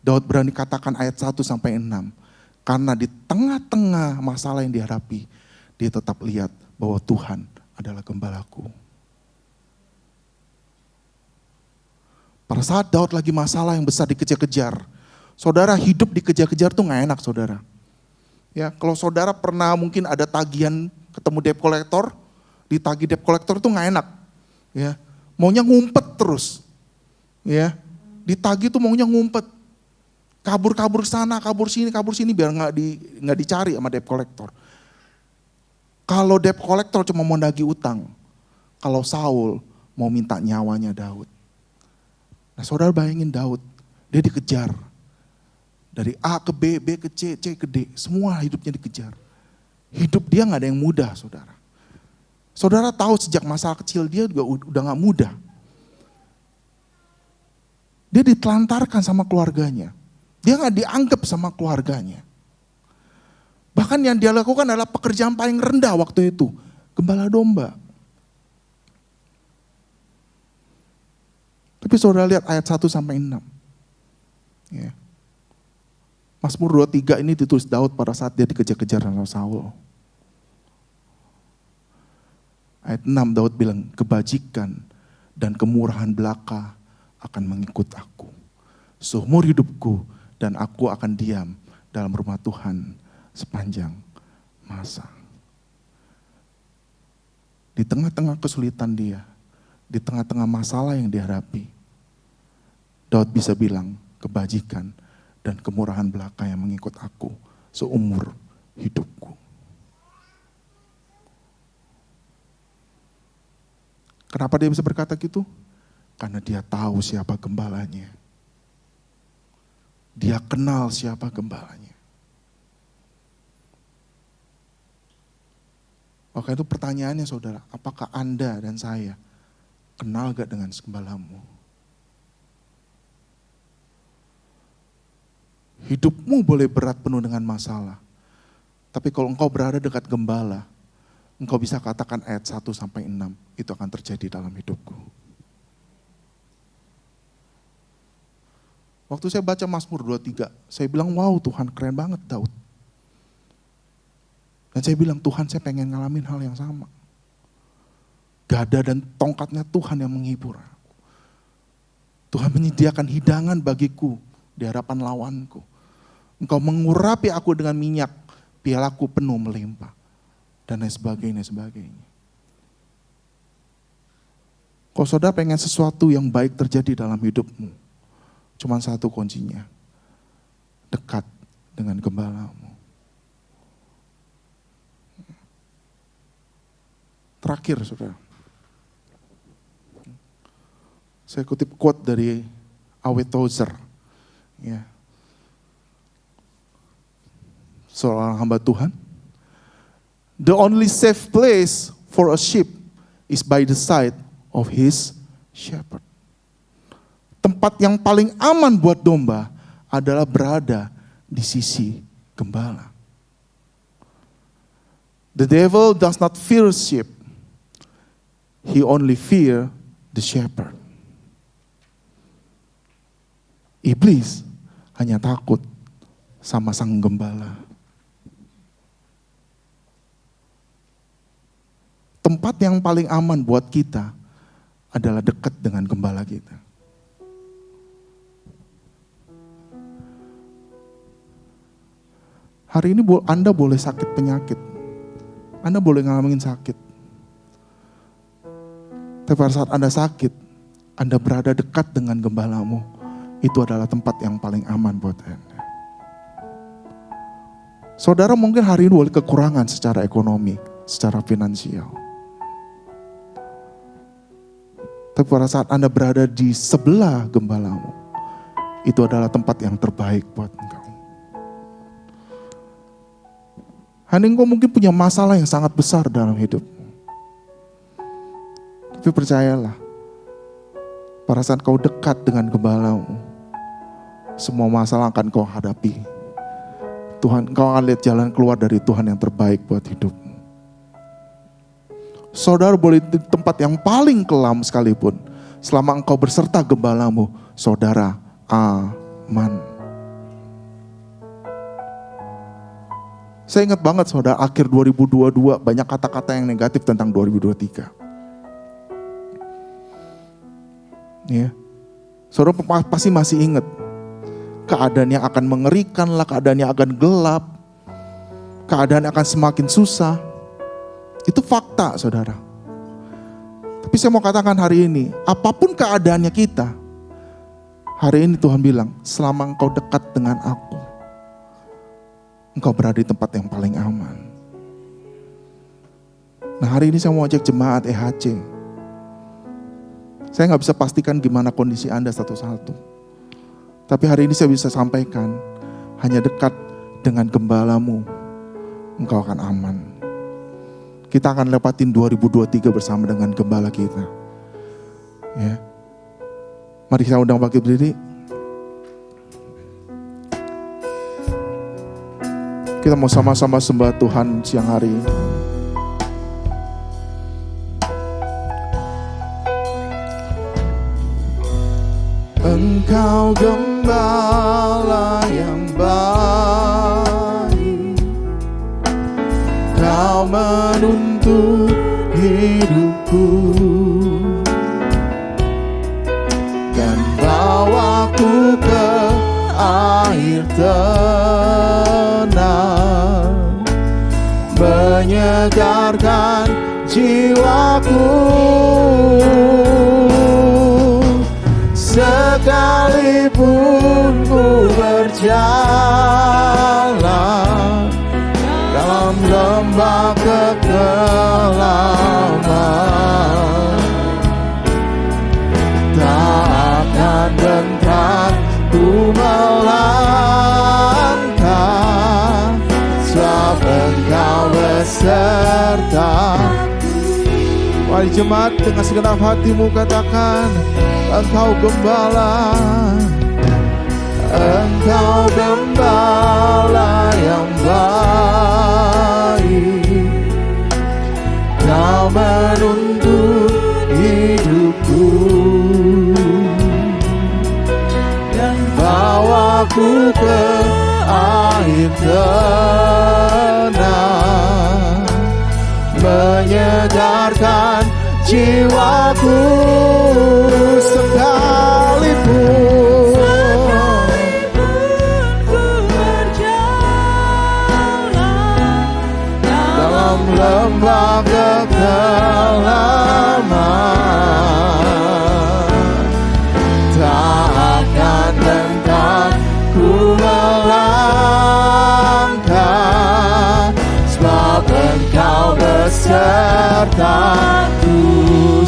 Daud berani katakan ayat 1 sampai 6. Karena di tengah-tengah masalah yang dihadapi, dia tetap lihat bahwa Tuhan adalah gembalaku. Pada saat Daud lagi masalah yang besar dikejar-kejar, saudara hidup dikejar-kejar tuh gak enak, saudara. Ya, kalau saudara pernah mungkin ada tagihan ketemu debt collector, Ditagih debt collector tuh nggak enak. Ya, maunya ngumpet terus. Ya, ditagih tuh maunya ngumpet. Kabur sana, kabur sini biar nggak dicari sama debt collector. Kalau debt collector cuma mau nagih utang, kalau Saul mau minta nyawanya Daud. Nah, saudara bayangin Daud, dia dikejar. Dari A ke B, B ke C, C ke D, semua hidupnya dikejar. Hidup dia gak ada yang mudah, saudara. Saudara tahu sejak masa kecil dia juga udah gak mudah. Dia ditelantarkan sama keluarganya. Dia gak dianggap sama keluarganya. Bahkan yang dia lakukan adalah pekerjaan paling rendah waktu itu. Gembala domba. Tapi saudara lihat ayat 1 sampai 6. Ya. Mazmur 23 ini ditulis Daud pada saat dia dikejar-kejar sama Saul. Ayat 6 Daud bilang, kebajikan dan kemurahan belaka akan mengikut aku. Seumur hidupku dan aku akan diam dalam rumah Tuhan sepanjang masa. Di tengah-tengah kesulitan dia, di tengah-tengah masalah yang dihadapi, Daud bisa bilang, kebajikan dan kemurahan belaka yang mengikut aku seumur hidupku. Kenapa dia bisa berkata gitu? Karena dia tahu siapa gembalanya. Dia kenal siapa gembalanya. Oke, itu pertanyaannya saudara, apakah Anda dan saya kenal gak dengan gembalamu? Hidupmu boleh berat penuh dengan masalah. Tapi kalau engkau berada dekat gembala, engkau bisa katakan ayat 1 sampai 6, itu akan terjadi dalam hidupku. Waktu saya baca Mazmur 23, saya bilang, wow Tuhan keren banget Daud. Dan saya bilang, Tuhan saya pengen ngalamin hal yang sama. Gada dan tongkatnya Tuhan yang menghibur aku. Tuhan menyediakan hidangan bagiku di hadapan lawanku. Engkau mengurapi aku dengan minyak, pialaku penuh melimpah. Dan lain sebagainya. Kalau saudara pengen sesuatu yang baik terjadi dalam hidupmu, cuma satu kuncinya, dekat dengan gembalamu. Terakhir saudara, saya kutip quote dari Awe Tozer, ya, seorang hamba Tuhan. The only safe place for a sheep is by the side of his shepherd. Tempat yang paling aman buat domba adalah berada di sisi gembala. The devil does not fear sheep. He only fear the shepherd. Iblis hanya takut sama sang gembala. Tempat yang paling aman buat kita adalah dekat dengan gembala kita. Hari ini Anda boleh sakit penyakit. Anda boleh ngalamin sakit. Tapi pada saat Anda sakit, Anda berada dekat dengan gembalamu. Itu adalah tempat yang paling aman buat Anda. Saudara mungkin hari ini boleh kekurangan secara ekonomi, secara finansial. Tapi pada saat Anda berada di sebelah gembalamu, itu adalah tempat yang terbaik buat engkau. Hari ini engkau mungkin punya masalah yang sangat besar dalam hidupmu. Tapi percayalah, pada saat kau dekat dengan gembalamu, semua masalah akan kau hadapi. Tuhan, kau akan lihat jalan keluar dari Tuhan yang terbaik buat hidupmu. Saudara boleh di tempat yang paling kelam sekalipun, selama engkau berserta gembalamu, saudara aman. Saya ingat banget saudara, akhir 2022 banyak kata-kata yang negatif tentang 2023. Ya, saudara pasti masih ingat, keadaannya akan mengerikan lah, keadaannya akan gelap, keadaan akan semakin susah. Itu fakta saudara. Tapi saya mau katakan hari ini, apapun keadaannya kita, hari ini Tuhan bilang, selama engkau dekat dengan aku, engkau berada di tempat yang paling aman. Nah hari ini saya mau ajak jemaat EHC. Saya gak bisa pastikan gimana kondisi Anda satu-satu. Tapi hari ini saya bisa sampaikan, hanya dekat dengan gembalamu, engkau akan aman. Kita akan lewatin 2023 bersama dengan gembala kita. Ya. Mari kita undang bangkit berdiri. Kita mau sama-sama sembah Tuhan siang hari ini. Engkau gembala yang baik, Kau menuntun hidupku dan bawaku ke air tenang, menyegarkan jiwaku. Sekalipun ku berjalan dalam lembah kekelaman, tak akan gentar ku melangkah, sebab Engkau beserta. Mari jemaat dengan segenap hatimu katakan, Engkau gembala, Engkau gembala yang baik, Kau menuntun hidupku dan bawaku ke air tenang, menyegarkan jiwaku. Sekalipun ku berjalan dalam lembah kekelaman, tak akan gentar ku melangkah, sebab Engkau besertaku.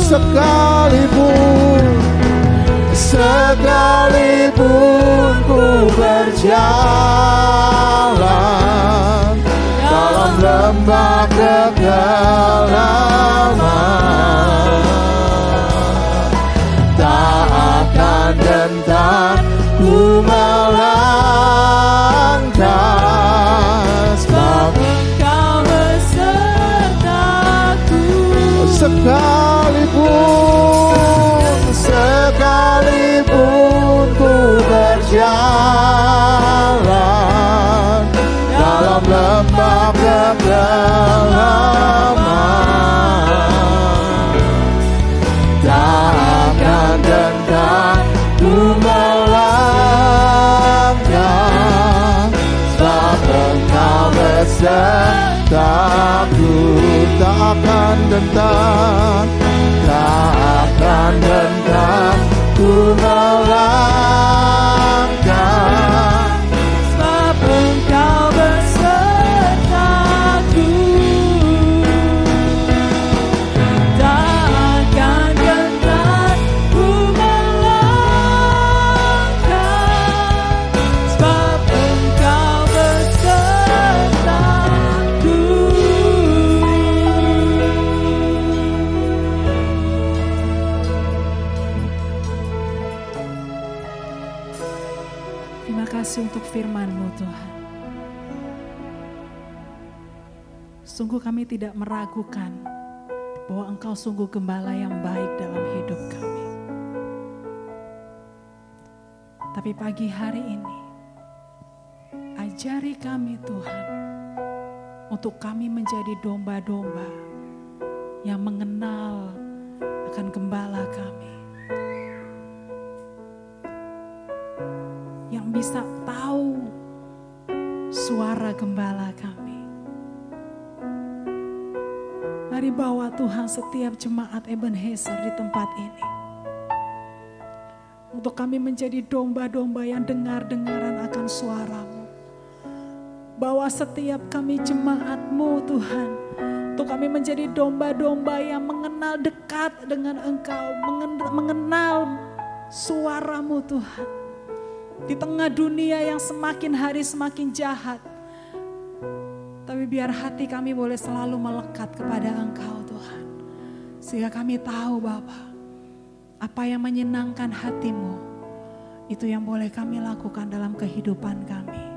Sekalipun ku berjalan dalam lembah kekelaman, tak akan gentar ku melangkah, sebab Engkau besertaku. Sekalipun ku berjalan dalam lembah kekelaman, tak akan gentar ku melangkah, sebab Engkau besertaku. Tak akan gentar, tak akan gentar ku melangkah, Sebab Engkau besertaku. Tak akan gentar ku melangkah, sebab Engkau besertaku. Terima kasih untuk firman-Mu Tuhan. Sungguh kami tidak meragukan bahwa Engkau sungguh gembala yang baik dalam hidup kami. Tapi pagi hari ini, ajari kami Tuhan, untuk kami menjadi domba-domba yang mengenal akan gembala kami. Yang bisa tahu suara gembala kami. Mari bawa Tuhan setiap jemaat Ebenezer di tempat ini. Untuk kami menjadi domba-domba yang dengar-dengaran akan suara-Mu. Bawa setiap kami jemaat-Mu Tuhan. Untuk kami menjadi domba-domba yang mengenal dekat dengan Engkau. Mengenal suara-Mu Tuhan. Di tengah dunia yang semakin hari semakin jahat. Tapi biar hati kami boleh selalu melekat kepada Engkau Tuhan. Sehingga kami tahu Bapa, apa yang menyenangkan hati-Mu, itu yang boleh kami lakukan dalam kehidupan kami.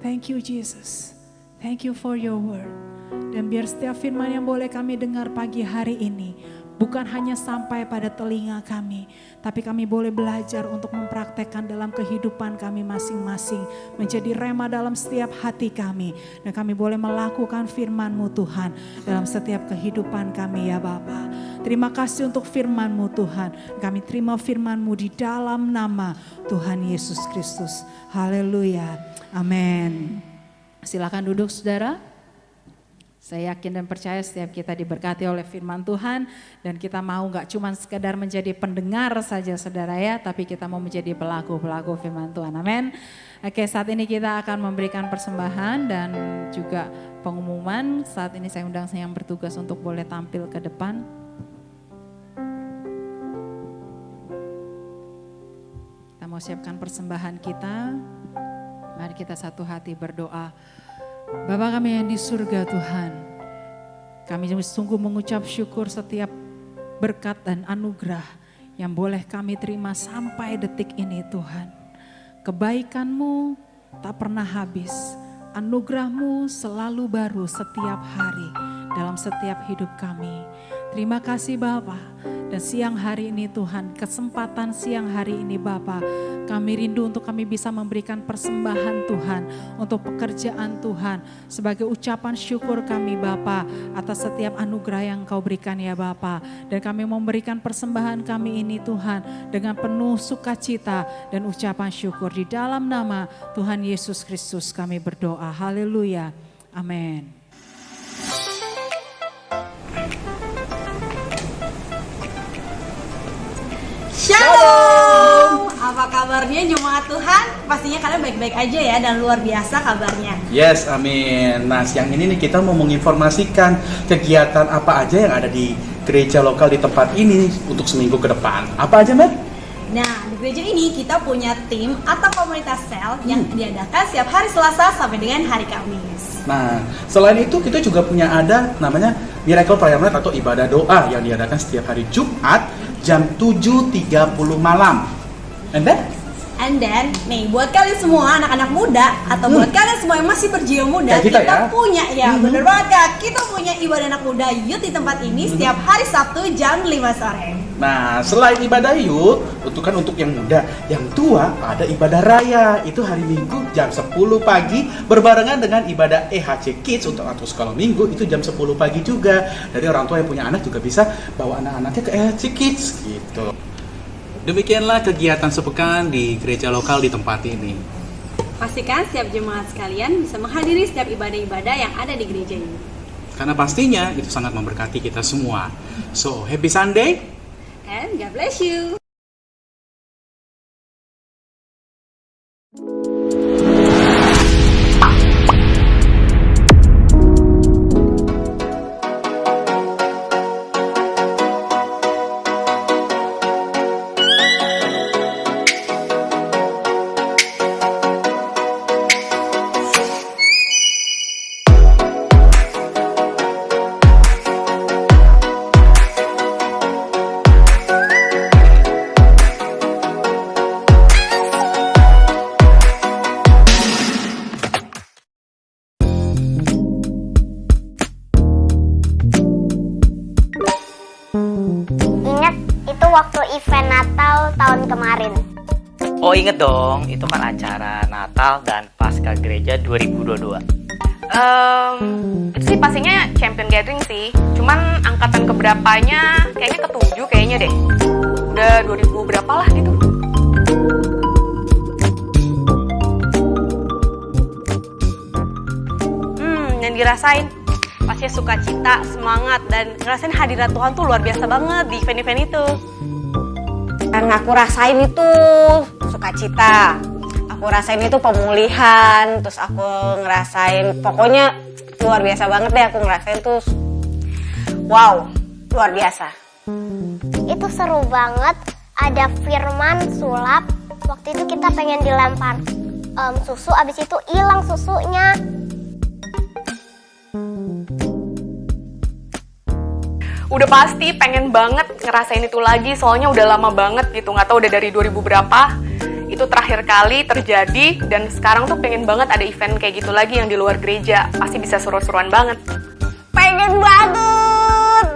Thank you Jesus, thank you for your word. Dan biar setiap firman yang boleh kami dengar pagi hari ini, bukan hanya sampai pada telinga kami, tapi kami boleh belajar untuk mempraktekkan dalam kehidupan kami masing-masing. Menjadi rema dalam setiap hati kami. Dan kami boleh melakukan firman-Mu Tuhan dalam setiap kehidupan kami ya Bapa. Terima kasih untuk firman-Mu Tuhan. Kami terima firman-Mu di dalam nama Tuhan Yesus Kristus. Haleluya. Amin. Silakan duduk saudara. Saya yakin dan percaya setiap kita diberkati oleh firman Tuhan. Dan kita mau gak cuma sekedar menjadi pendengar saja saudara ya. Tapi kita mau menjadi pelaku-pelaku firman Tuhan. Amin. Oke, saat ini kita akan memberikan persembahan dan juga pengumuman. Saat ini saya undang yang bertugas untuk boleh tampil ke depan. Kita mau siapkan persembahan kita. Mari kita satu hati berdoa. Bapa kami yang di surga Tuhan, kami sungguh mengucap syukur setiap berkat dan anugerah yang boleh kami terima sampai detik ini Tuhan. Kebaikan-Mu tak pernah habis, anugerah-Mu selalu baru setiap hari dalam setiap hidup kami. Terima kasih Bapa. Dan siang hari ini Tuhan, kesempatan siang hari ini Bapa, kami rindu untuk kami bisa memberikan persembahan Tuhan untuk pekerjaan Tuhan sebagai ucapan syukur kami Bapa atas setiap anugerah yang Kau berikan ya Bapa. Dan kami memberikan persembahan kami ini Tuhan dengan penuh sukacita dan ucapan syukur. Di dalam nama Tuhan Yesus Kristus kami berdoa. Haleluya. Amin. Shalom, apa kabarnya jemaat Tuhan? Pastinya kalian baik-baik aja ya dan luar biasa kabarnya. Yes, amin. Nah siang ini nih kita mau menginformasikan kegiatan apa aja yang ada di gereja lokal di tempat ini untuk seminggu ke depan. Apa aja, Mbak? Nah, di gereja ini kita punya tim atau komunitas sel yang diadakan setiap hari Selasa sampai dengan hari Kamis. Nah, selain itu kita juga punya ada namanya Miracle Prayer Night atau ibadah doa yang diadakan setiap hari Jumat jam 7.30 malam. And then, nih buat kalian semua anak-anak muda atau buat kalian semua yang masih berjiwa muda, kita ya? Punya ya, bener banget Kak. Kita punya ibadah anak muda youth di tempat ini setiap hari Sabtu jam 5 sore. Nah, selain ibadah youth, untuk yang muda, yang tua ada ibadah raya. Itu hari Minggu jam 10 pagi berbarengan dengan ibadah EHC Kids atau sekolah Minggu itu jam 10 pagi juga. Dari orang tua yang punya anak juga bisa bawa anak-anaknya ke EHC Kids gitu. Demikianlah kegiatan sepekan di gereja lokal di tempat ini. Pastikan setiap jemaat sekalian bisa menghadiri setiap ibadah-ibadah yang ada di gereja ini. Karena pastinya itu sangat memberkati kita semua. So, happy Sunday and God bless you. Waktu event Natal tahun kemarin. Oh inget dong, itu kan acara Natal dan Pasca Gereja 2022. Itu sih pastinya Champion Gathering sih. Cuman angkatan keberapanya kayaknya ke-7 kayaknya deh. Udah 2000 berapa lah gitu. Yang dirasain pas maksudnya sukacita, semangat, dan ngerasain hadirat Tuhan tuh luar biasa banget di event-event itu. Yang aku rasain itu sukacita, aku rasain itu pemulihan, terus aku ngerasain pokoknya luar biasa banget deh, aku ngerasain tuh wow, luar biasa. Itu seru banget, ada firman sulap. Waktu itu kita pengen dilempar susu, abis itu hilang susunya. Udah pasti pengen banget ngerasain itu lagi, soalnya udah lama banget gitu, nggak tahu udah dari 2000 berapa itu terakhir kali terjadi, dan sekarang tuh pengen banget ada event kayak gitu lagi yang di luar gereja, pasti bisa seru-seruan banget. Pengen banget!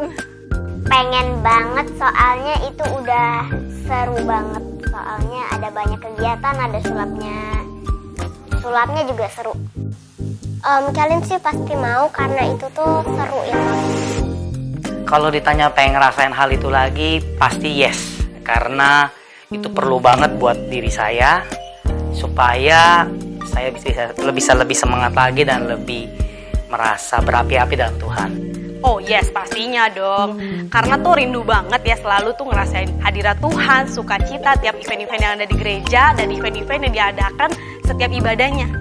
Pengen banget soalnya itu udah seru banget. Soalnya ada banyak kegiatan, ada sulapnya. Sulapnya juga seru. Kalian sih pasti mau karena itu tuh seru ya. Kalau ditanya pengen ngerasain hal itu lagi, pasti yes. Karena itu perlu banget buat diri saya, supaya saya bisa lebih semangat lagi dan lebih merasa berapi-api dalam Tuhan. Oh yes, pastinya dong. Karena tuh rindu banget ya selalu tuh ngerasain hadirat Tuhan, sukacita tiap event-event yang ada di gereja dan event-event yang diadakan setiap ibadahnya.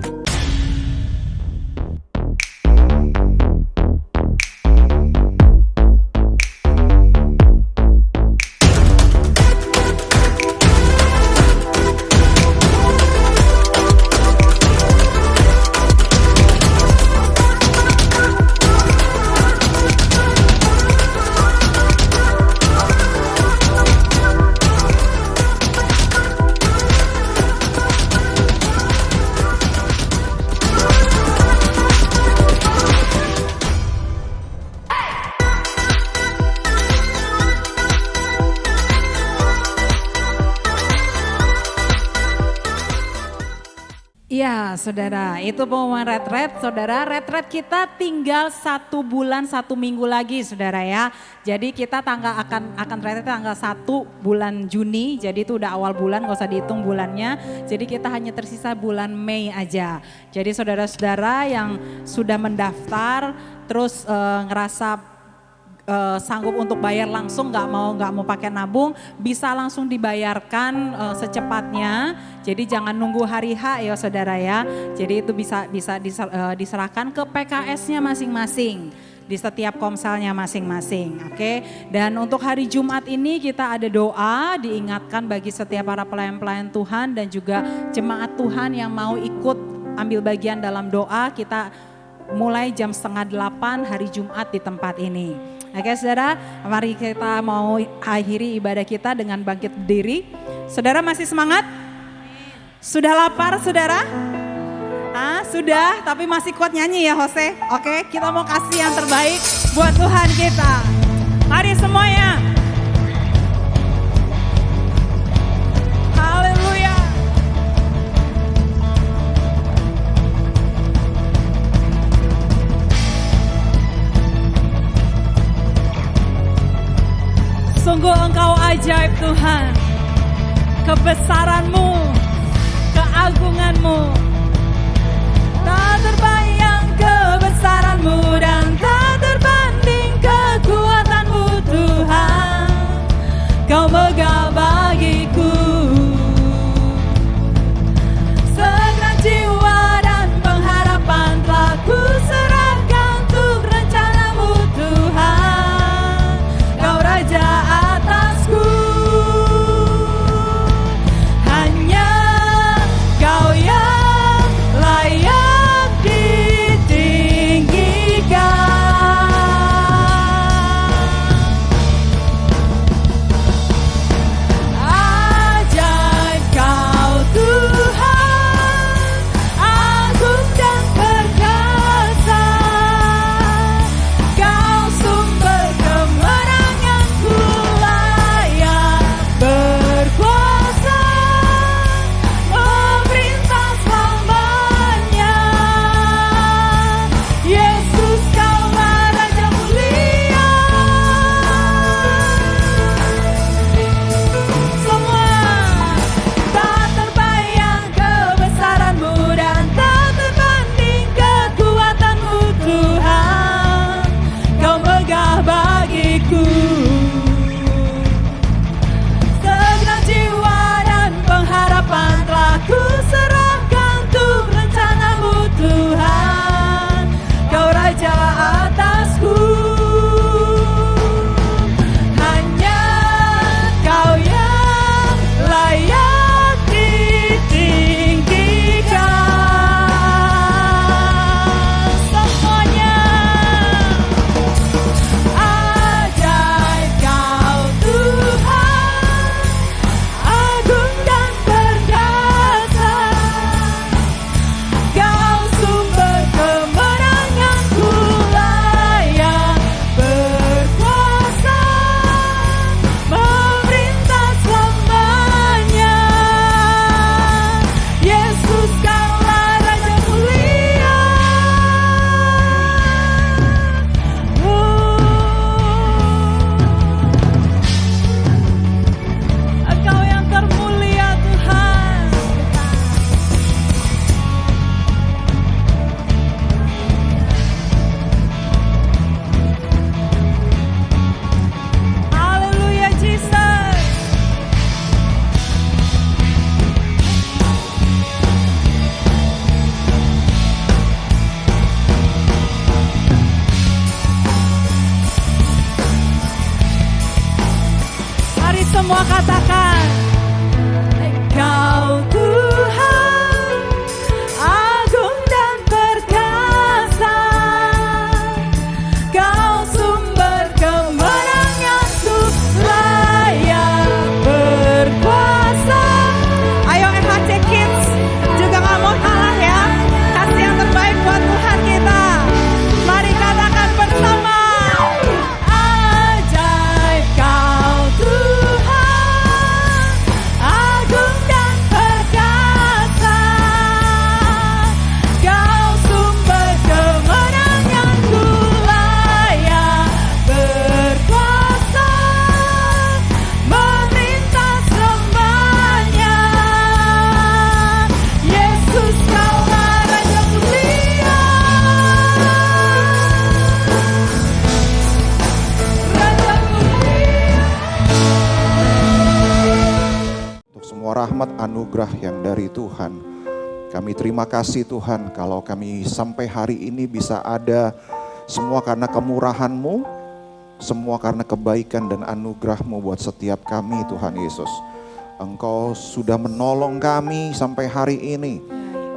Ya saudara, itu pengumuman retret. Saudara, retret kita tinggal 1 bulan 1 minggu lagi saudara ya. Jadi kita akan retret tanggal 1 bulan Juni. Jadi itu udah awal bulan, gak usah dihitung bulannya. Jadi kita hanya tersisa bulan Mei aja. Jadi saudara-saudara yang sudah mendaftar terus ngerasa sanggup untuk bayar langsung, nggak mau pakai nabung, bisa langsung dibayarkan secepatnya. Jadi jangan nunggu hari H ya saudara ya. Jadi itu bisa diserahkan ke PKS-nya masing-masing di setiap komselnya masing-masing. Oke. Dan untuk hari Jumat ini kita ada doa, diingatkan bagi setiap para pelayan-pelayan Tuhan dan juga jemaat Tuhan yang mau ikut ambil bagian dalam doa. Kita mulai jam 7:30 hari Jumat di tempat ini. Oke saudara, mari kita mau akhiri ibadah kita dengan bangkit berdiri. Saudara masih semangat? Sudah lapar saudara? Sudah, tapi masih kuat nyanyi ya Jose. Oke, kita mau kasih yang terbaik buat Tuhan kita. Mari semuanya. Haleluya. Sungguh Engkau ajaib Tuhan, kebesaran-Mu, keagungan-Mu, tak terbayang kebesaran-Mu dan tak terbanding kekuatan-Mu Tuhan. Kau megah bagiku segenap jiwa dan pengharapan telah ku serahkan untuk rencana-Mu Tuhan. Kau Raja atasku, hanya semua katakan, Engkau Tuhan, agung dan perkasa. Kau sumber kemenangan, layak berkuasa. Ayo MHC Kids juga gak mau kalah ya. Kasih yang terbaik buat Tuhan kita. Mari katakan bersama. Ajaib Kau Tuhan, agung dan perkasa. Kau sumber kemenanganku, layak berkuasa. Meminta sembahnya, Yesus Kaulah Raja mulia. Raja mulia. Untuk semua rahmat anugerah yang dari Tuhan, kami terima kasih Tuhan kalau kami sampai hari ini bisa ada, semua karena kemurahan-Mu, semua karena kebaikan dan anugerah-Mu buat setiap kami Tuhan Yesus. Engkau sudah menolong kami sampai hari ini.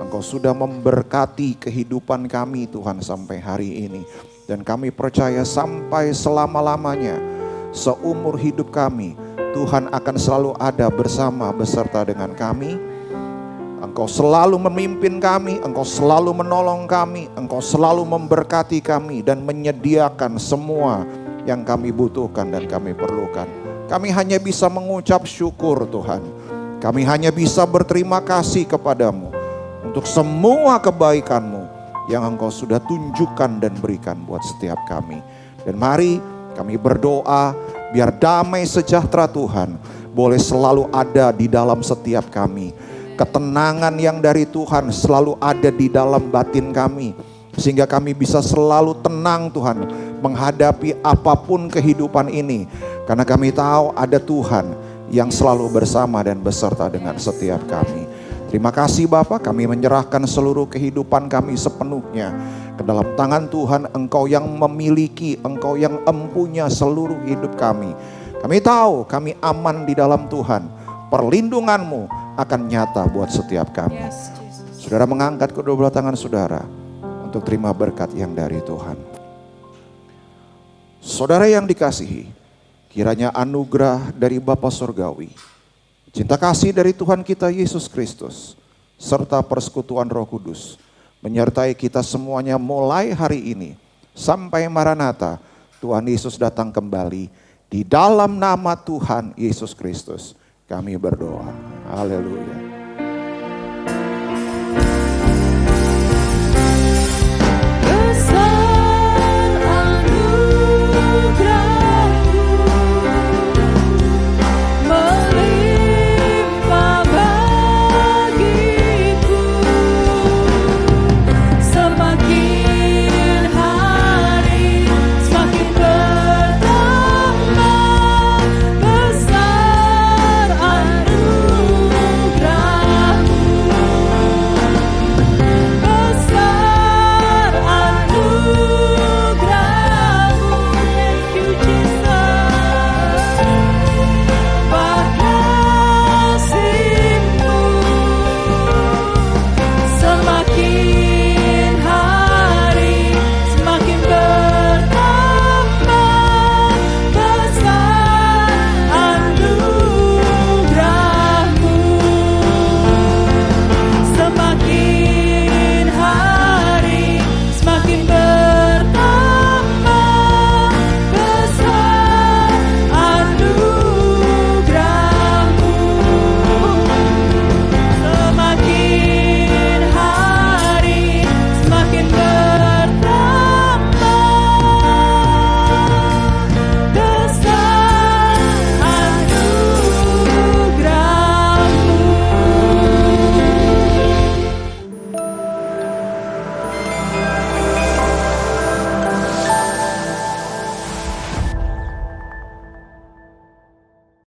Engkau sudah memberkati kehidupan kami Tuhan sampai hari ini. Dan kami percaya sampai selama-lamanya, seumur hidup kami, Tuhan akan selalu ada bersama beserta dengan kami. Engkau selalu memimpin kami, Engkau selalu menolong kami, Engkau selalu memberkati kami dan menyediakan semua yang kami butuhkan dan kami perlukan. Kami hanya bisa mengucap syukur Tuhan. Kami hanya bisa berterima kasih kepadamu untuk semua kebaikan-Mu yang Engkau sudah tunjukkan dan berikan buat setiap kami. Dan mari kami berdoa biar damai sejahtera Tuhan boleh selalu ada di dalam setiap kami. Ketenangan yang dari Tuhan selalu ada di dalam batin kami, sehingga kami bisa selalu tenang Tuhan menghadapi apapun kehidupan ini, karena kami tahu ada Tuhan yang selalu bersama dan beserta dengan setiap kami. Terima kasih Bapa, kami menyerahkan seluruh kehidupan kami sepenuhnya ke dalam tangan Tuhan. Engkau yang memiliki, Engkau yang empunya seluruh hidup kami. Kami tahu kami aman di dalam Tuhan. Perlindungan-Mu akan nyata buat setiap kami. Saudara mengangkat kedua belah tangan saudara untuk terima berkat yang dari Tuhan. Saudara yang dikasihi, kiranya anugerah dari Bapa Surgawi, cinta kasih dari Tuhan kita Yesus Kristus, serta persekutuan Roh Kudus menyertai kita semuanya mulai hari ini sampai Maranatha Tuhan Yesus datang kembali. Di dalam nama Tuhan Yesus Kristus kami berdoa. Haleluya.